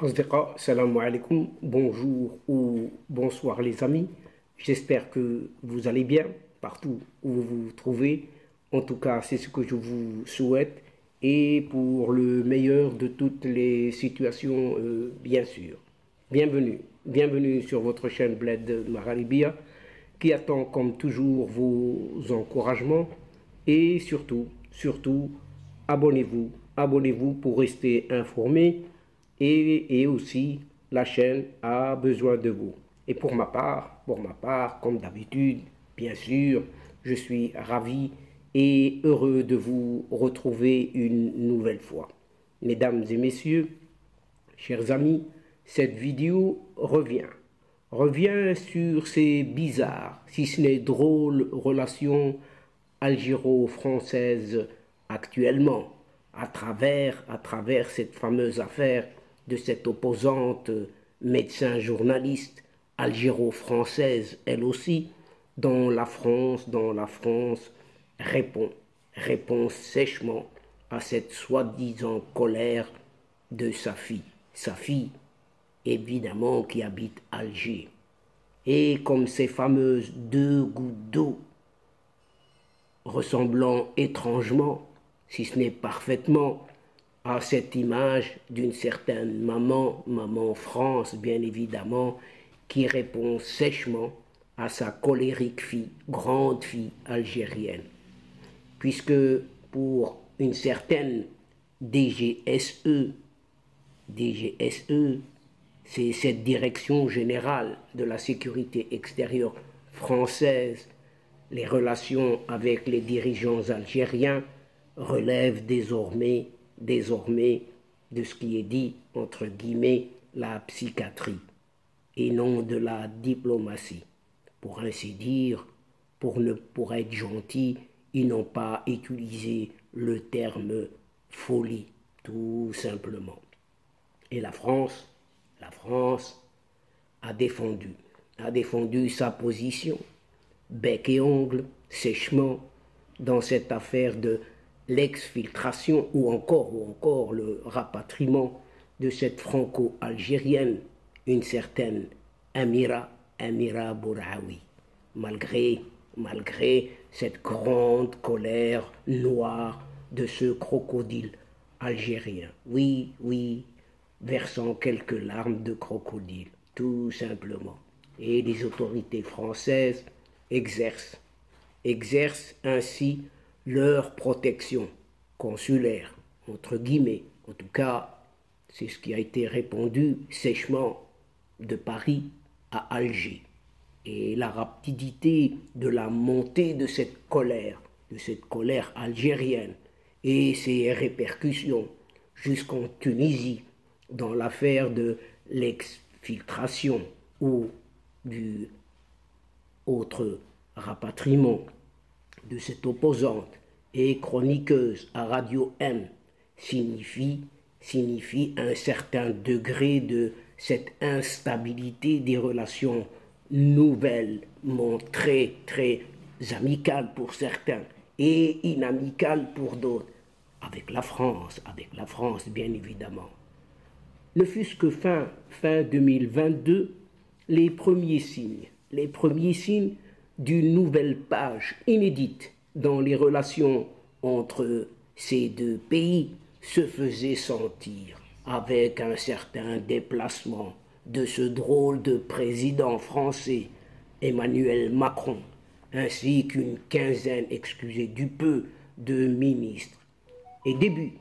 Asdiqa, salam alaikum, bonjour ou bonsoir les amis. J'espère que vous allez bien partout où vous vous trouvez. En tout cas, c'est ce que je vous souhaite et pour le meilleur de toutes les situations, bien sûr. Bienvenue sur votre chaîne Bled Maralibia qui attend comme toujours vos encouragements et surtout, abonnez-vous pour rester informé et aussi la chaîne a besoin de vous. Et pour ma part, comme d'habitude, bien sûr, je suis ravi et heureux de vous retrouver une nouvelle fois. Mesdames et messieurs, chers amis, cette vidéo revient sur ces bizarres, si ce n'est drôles, relations algéro-françaises actuellement, à travers cette fameuse affaire de cette opposante médecin-journaliste algéro-française, elle aussi, dont la France répond sèchement à cette soi-disant colère de sa fille, évidemment, qui habite Alger. Et comme ces fameuses deux gouttes d'eau, ressemblant étrangement, si ce n'est parfaitement, à cette image d'une certaine maman France, bien évidemment, qui répond sèchement à sa colérique fille, grande fille algérienne. Puisque pour une certaine DGSE, c'est cette direction générale de la sécurité extérieure française, les relations avec les dirigeants algériens relèvent désormais de ce qui est dit, entre guillemets, la psychiatrie, et non de la diplomatie. Pour ainsi dire, pour être gentil, ils n'ont pas utilisé le terme folie, tout simplement. Et la France a défendu sa position, bec et ongle, sèchement, dans cette affaire de l'exfiltration ou encore le rapatriement de cette franco-algérienne, une certaine Amira Bouraoui, malgré cette grande colère noire de ce crocodile algérien. Oui, versant quelques larmes de crocodile, tout simplement. Et les autorités françaises exercent ainsi leur protection consulaire, entre guillemets. En tout cas, c'est ce qui a été répondu sèchement de Paris à Alger. Et la rapidité de la montée de cette colère algérienne et ses répercussions jusqu'en Tunisie dans l'affaire de l'exfiltration ou du autre rapatriement de cette opposante et chroniqueuse à Radio M signifie un certain degré de cette instabilité des relations nouvellement très amicales pour certains et inamicales pour d'autres, avec la France bien évidemment. Ne fût-ce que fin 2022, les premiers signes d'une nouvelle page inédite dans les relations entre ces deux pays se faisaient sentir, avec un certain déplacement de ce drôle de président français, Emmanuel Macron, ainsi qu'une quinzaine, excusez du peu, de ministres. Et début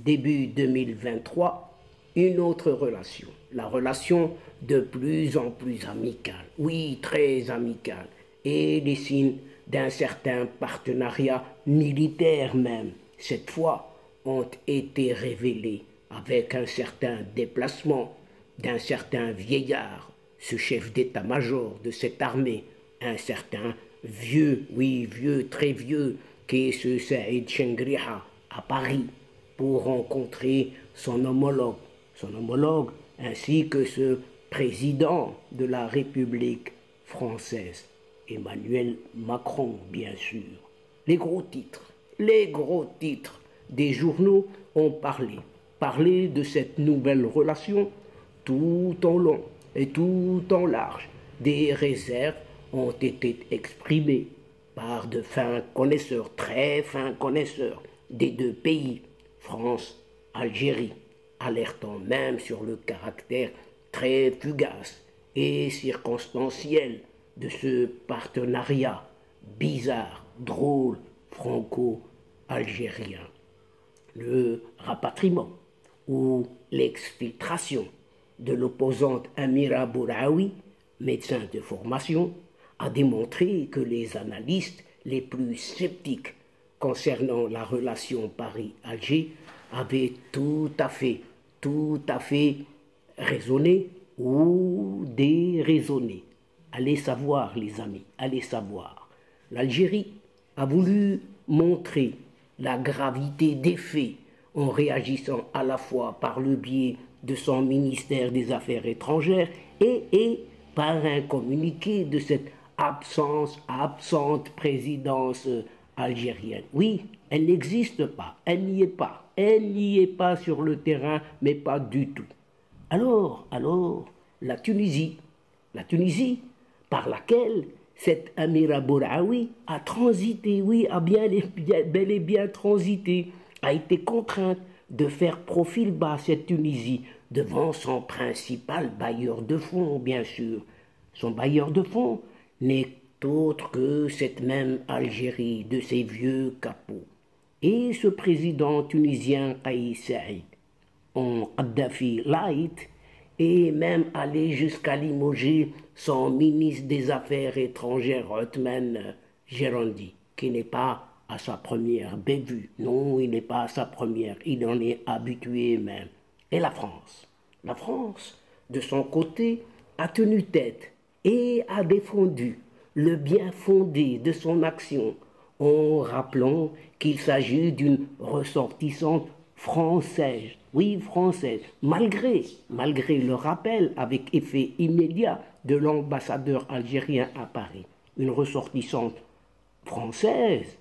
2023, une autre relation, la relation de plus en plus amicale, oui, très amicale, et les signes d'un certain partenariat militaire même, cette fois, ont été révélés avec un certain déplacement d'un certain vieillard, ce chef d'état-major de cette armée, un certain vieux, oui, vieux, très vieux, qui est ce Saïd Chengriha à Paris, pour rencontrer son homologue, ainsi que ce président de la République française, Emmanuel Macron, bien sûr. Les gros titres des journaux ont parlé de cette nouvelle relation tout en long et tout en large, des réserves ont été exprimées par de fins connaisseurs, très fins connaisseurs des deux pays, France, Algérie, alertant même sur le caractère très fugace et circonstanciel de ce partenariat bizarre, drôle, franco-algérien. Le rapatriement ou l'exfiltration de l'opposante Amira Bouraoui, médecin de formation, a démontré que les analystes les plus sceptiques concernant la relation Paris-Alger avaient tout à fait raisonné ou déraisonné. Allez savoir, les amis, allez savoir. L'Algérie a voulu montrer la gravité des faits en réagissant à la fois par le biais de son ministère des Affaires étrangères et par un communiqué de cette absente présidence algérienne. Oui, elle n'existe pas, elle n'y est pas sur le terrain, mais pas du tout. Alors, la Tunisie, par laquelle cette Amira Bouraoui a transité, oui, bel et bien transité, a été contrainte de faire profil bas cette Tunisie devant son principal bailleur de fonds, bien sûr. Son bailleur de fonds n'est autre que cette même Algérie de ses vieux capots. Et ce président tunisien Kais Saïd, en Kadhafi light, et même allé jusqu'à limoger son ministre des Affaires étrangères, Othman Gerondi, qui n'est pas à sa première bévue. Non, il n'est pas à sa première, il en est habitué même. Et la France, de son côté, a tenu tête et a défendu le bien fondé de son action en rappelant qu'il s'agit d'une ressortissante française, oui française, malgré le rappel avec effet immédiat de l'ambassadeur algérien à Paris. Une ressortissante française,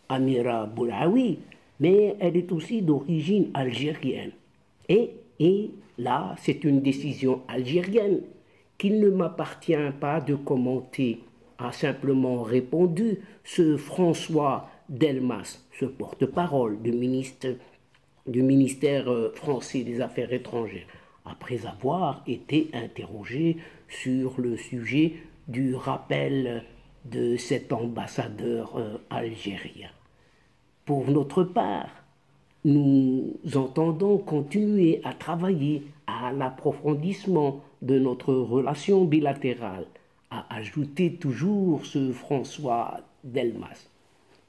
Amira Bouraoui, mais elle est aussi d'origine algérienne. Et là, c'est une décision algérienne qu'il ne m'appartient pas de commenter, a simplement répondu ce François Delmas, ce porte-parole du ministère français des Affaires étrangères, après avoir été interrogé sur le sujet du rappel de cet ambassadeur algérien. Pour notre part, nous entendons continuer à travailler à l'approfondissement de notre relation bilatérale, a ajouté toujours ce François Delmas.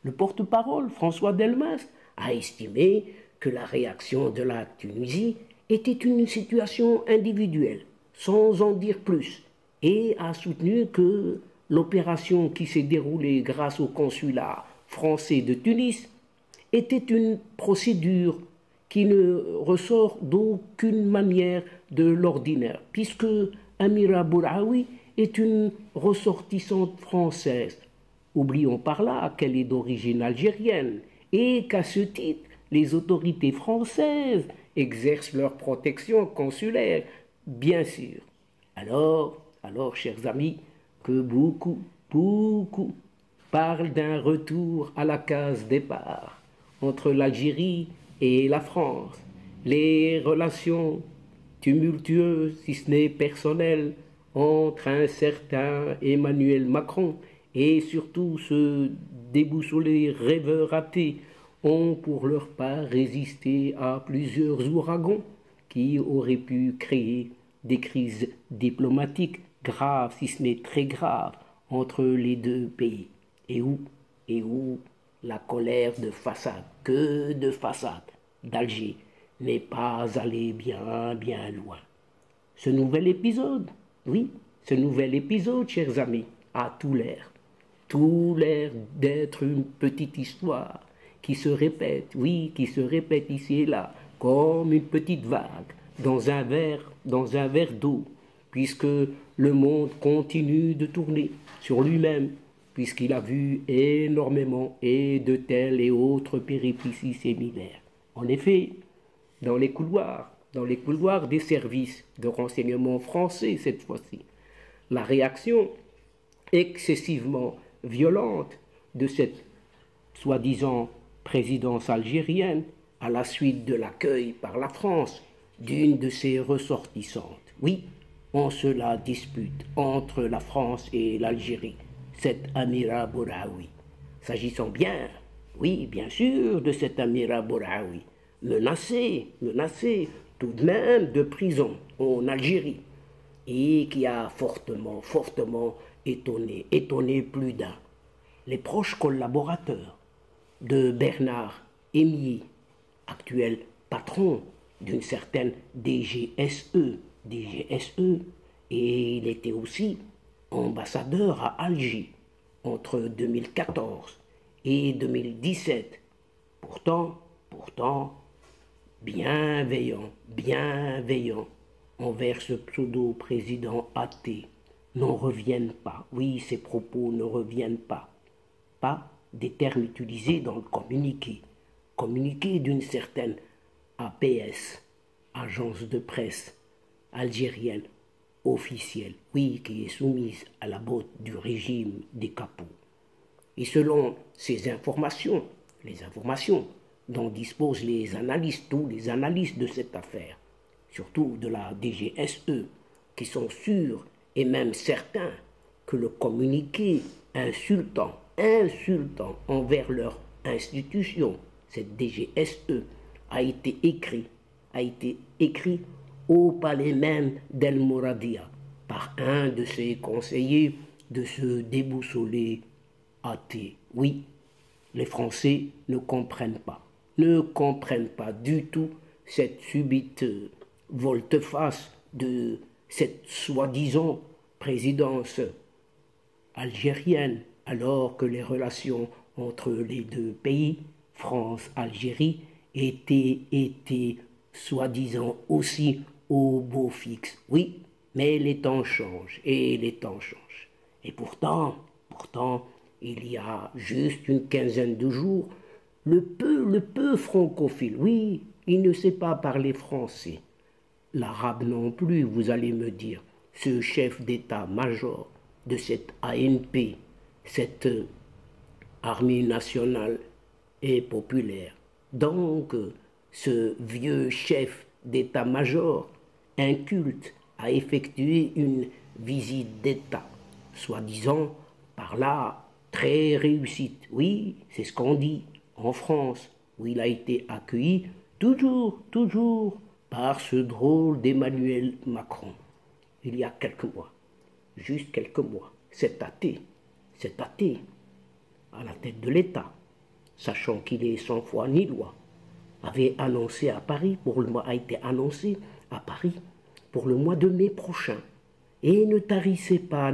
Le porte-parole, François Delmas, a estimé que la réaction de la Tunisie était une situation individuelle, sans en dire plus, et a soutenu que l'opération qui s'est déroulée grâce au consulat français de Tunis était une procédure qui ne ressort d'aucune manière de l'ordinaire, puisque Amira Bouraoui est une ressortissante française. Oublions par là qu'elle est d'origine algérienne et qu'à ce titre, les autorités françaises exercent leur protection consulaire, bien sûr. Alors, chers amis, que beaucoup parlent d'un retour à la case départ entre l'Algérie et la France. Les relations tumultueuses, si ce n'est personnelles, entre un certain Emmanuel Macron et surtout ce déboussolé rêveur athée ont pour leur part résisté à plusieurs ouragans qui auraient pu créer des crises diplomatiques graves, si ce n'est très graves, entre les deux pays. Et où la colère de façade, d'Alger n'est pas allée bien loin. Ce nouvel épisode, chers amis, a tout l'air d'être une petite histoire qui se répète, ici et là, comme une petite vague dans un verre d'eau, puisque le monde continue de tourner sur lui-même, puisqu'il a vu énormément et de telles et autres péripéties similaires. En effet, dans les couloirs dans les couloirs des services de renseignement français cette fois-ci. La réaction excessivement violente de cette soi-disant présidence algérienne à la suite de l'accueil par la France d'une de ses ressortissantes. Oui, on se la dispute entre la France et l'Algérie, cette Amira Bouraoui. S'agissant bien, oui, bien sûr, de cette Amira Bouraoui, menacée tout de même de prison en Algérie, et qui a fortement étonné plus d'un. Les proches collaborateurs de Bernard Hémier, actuel patron d'une certaine DGSE, et il était aussi ambassadeur à Alger entre 2014 et 2017. Pourtant, bienveillant envers ce pseudo-président athée, n'en reviennent pas. Oui, ces propos ne reviennent pas. Pas des termes utilisés dans le communiqué. Communiqué d'une certaine APS, agence de presse algérienne officielle, oui, qui est soumise à la botte du régime des capots. Et selon ces informations, les informations dont disposent les analystes, tous les analystes de cette affaire, surtout de la DGSE, qui sont sûrs et même certains que le communiqué insultant envers leur institution, cette DGSE, a été écrit au palais même d'El Mouradia par un de ses conseillers de ce déboussolé athée. Oui, les Français ne comprennent pas du tout cette subite volte-face de cette soi-disant présidence algérienne, alors que les relations entre les deux pays, France-Algérie, étaient soi-disant aussi au beau fixe. Oui, mais les temps changent, et pourtant, il y a juste une quinzaine de jours, le peu francophile, oui, il ne sait pas parler français. L'arabe non plus, vous allez me dire, ce chef d'état-major de cette ANP, cette armée nationale et populaire. Donc, ce vieux chef d'état-major inculte a effectué une visite d'État, soi-disant par là très réussite. Oui, c'est ce qu'on dit en France, où il a été accueilli toujours par ce drôle d'Emmanuel Macron. Il y a quelques mois, juste quelques mois, cet athée, à la tête de l'État, sachant qu'il est sans foi ni loi, avait annoncé à Paris, a été annoncé à Paris pour le mois de mai prochain. Et ne tarissez pas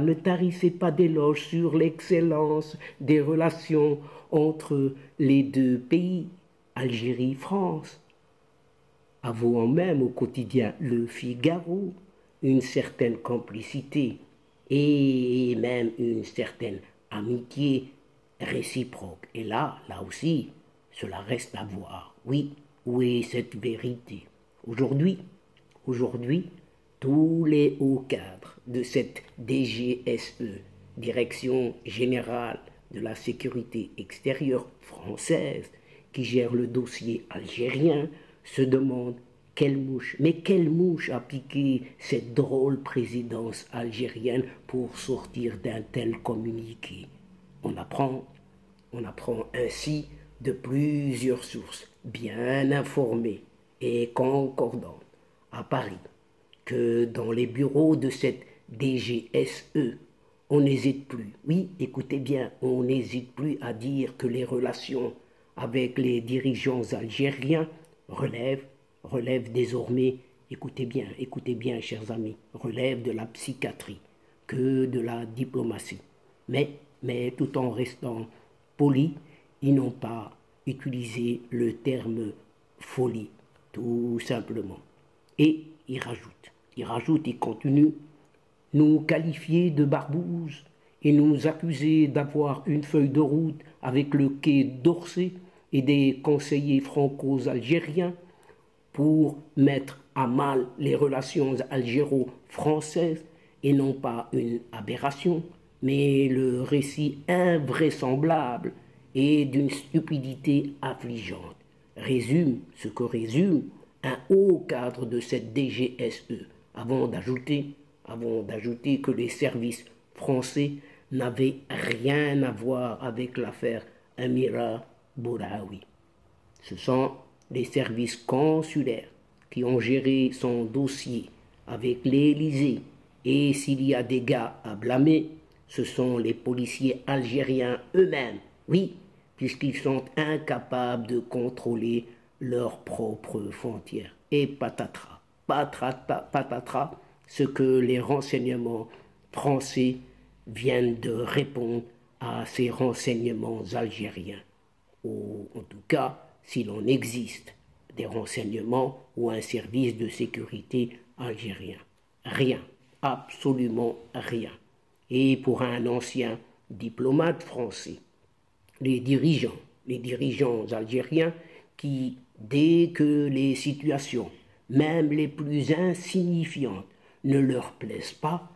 d'éloges sur l'excellence des relations entre les deux pays, Algérie-France, avouant même au quotidien Le Figaro une certaine complicité et même une certaine amitié réciproque. Et là aussi, cela reste à voir. Oui, où est cette vérité? Aujourd'hui, tous les hauts cadres de cette DGSE, Direction Générale de la Sécurité Extérieure française, qui gère le dossier algérien, se demandent quelle mouche a piqué cette drôle présidence algérienne pour sortir d'un tel communiqué. On apprend ainsi de plusieurs sources bien informées et concordantes à Paris que dans les bureaux de cette DGSE, on n'hésite plus, oui, écoutez bien, on n'hésite plus à dire que les relations avec les dirigeants algériens relèvent désormais, écoutez bien, chers amis, relèvent de la psychiatrie que de la diplomatie. Mais tout en restant polis, ils n'ont pas utilisé le terme folie, tout simplement. Et ils continuent, nous qualifier de barbouzes et nous accuser d'avoir une feuille de route avec le quai d'Orsay et des conseillers franco-algériens pour mettre à mal les relations algéro-françaises et non pas une aberration, mais le récit invraisemblable et d'une stupidité affligeante résume ce que résume un haut cadre de cette DGSE, avant d'ajouter que les services français n'avaient rien à voir avec l'affaire Amira Bouraoui. Ce sont les services consulaires qui ont géré son dossier avec l'Élysée, et s'il y a des gars à blâmer, ce sont les policiers algériens eux-mêmes, oui, puisqu'ils sont incapables de contrôler leurs propres frontières. Et patatras, patatras, ce que les renseignements français viennent de répondre à ces renseignements algériens. Ou en tout cas, s'il en existe des renseignements ou un service de sécurité algérien. Rien, absolument rien. Et pour un ancien diplomate français, les dirigeants algériens qui, dès que les situations, même les plus insignifiantes, ne leur plaisent pas,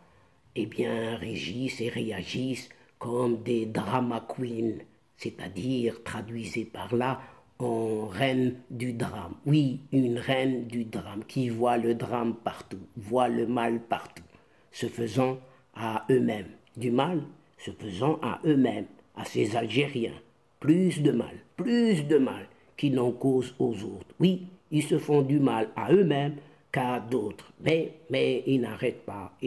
eh bien régissent et réagissent comme des drama queens, c'est-à-dire, traduisez par là, en reine du drame. Oui, une reine du drame qui voit le drame partout, voit le mal partout, se faisant à eux-mêmes du mal, se faisant à eux-mêmes, à ces Algériens, plus de mal qu'ils n'en causent aux autres. Oui, ils se font du mal à eux-mêmes qu'à d'autres, mais ils n'arrêtent pas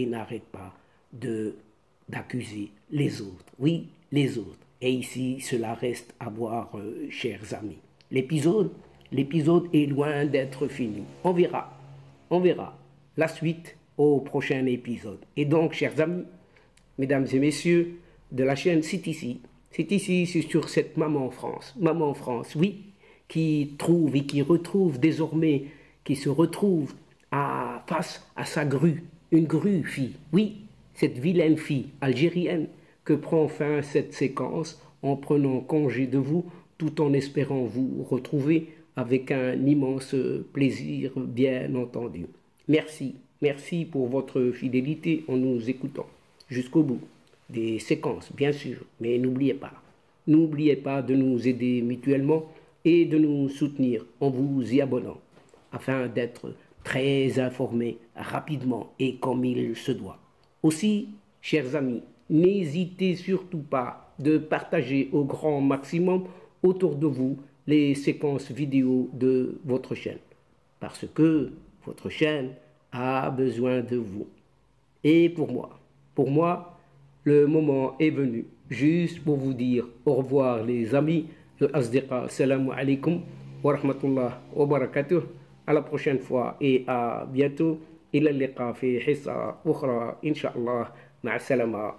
d'accuser les autres. Oui, les autres. Et ici, cela reste à voir, chers amis. L'épisode est loin d'être fini. On verra la suite au prochain épisode. Et donc, chers amis, mesdames et messieurs de la chaîne C'est ici, c'est sur cette Maman France, oui, qui trouve et qui retrouve désormais, qui se retrouve face à sa grue, une grue fille, oui, cette vilaine fille algérienne que prend fin cette séquence en prenant congé de vous, tout en espérant vous retrouver avec un immense plaisir, bien entendu. Merci pour votre fidélité en nous écoutant jusqu'au bout des séquences, bien sûr, mais n'oubliez pas de nous aider mutuellement et de nous soutenir en vous y abonnant, afin d'être très informés rapidement et comme il se doit. Aussi, chers amis, n'hésitez surtout pas de partager au grand maximum autour de vous les séquences vidéo de votre chaîne, parce que votre chaîne a besoin de vous. Et pour moi, le moment est venu, juste pour vous dire au revoir les amis, al-asdiqa, salam alaikum wa rahmatullah wa barakatuh, à la prochaine fois et à bientôt. إلى اللقاء في حصة أخرى إن شاء الله. مع السلامة.